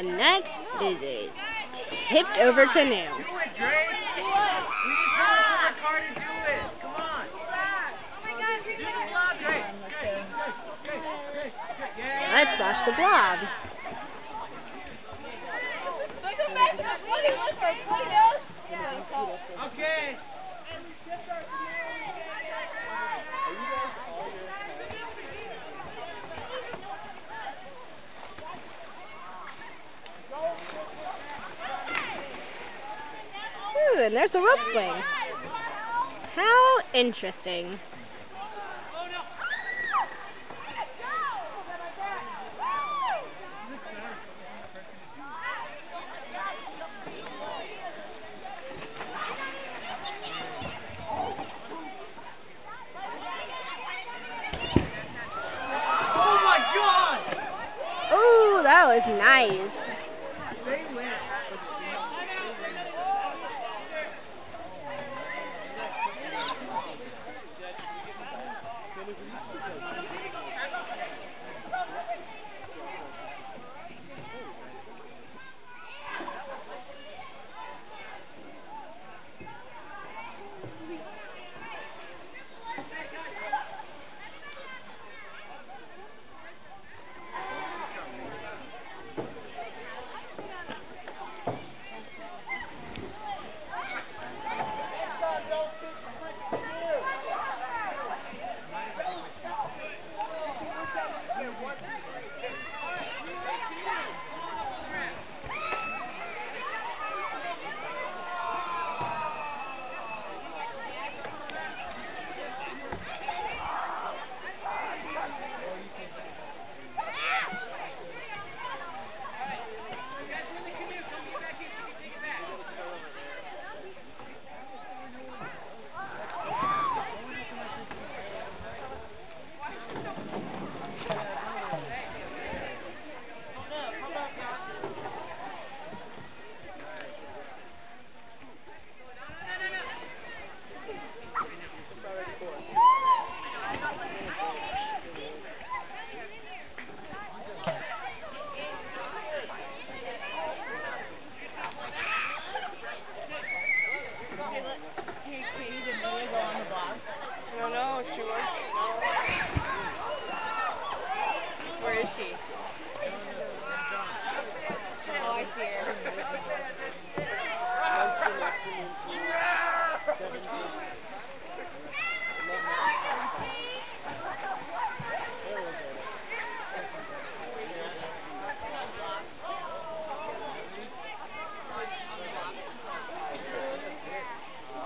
And next is it tipped over to new. Do it, Drake. We need someone on the car to do it. Come on. Do the blob, Drake. Let's flash the blob. Okay. Ooh, and there's a rope swing. How interesting. Oh my God! Ooh, that was nice. They win. Where is she? Oh, I see her.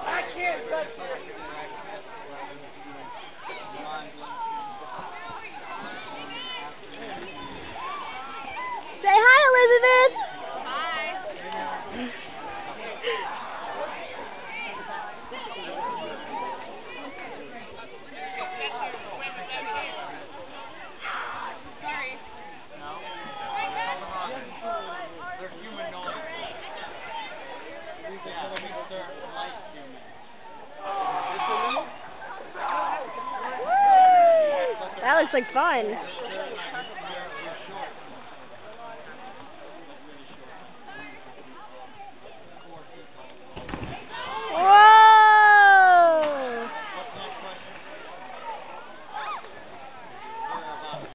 I can't touch it. Say hi, Elizabeth. Hi. Sorry. No. They're humanoid. Yeah, they're light human. That looks like fun.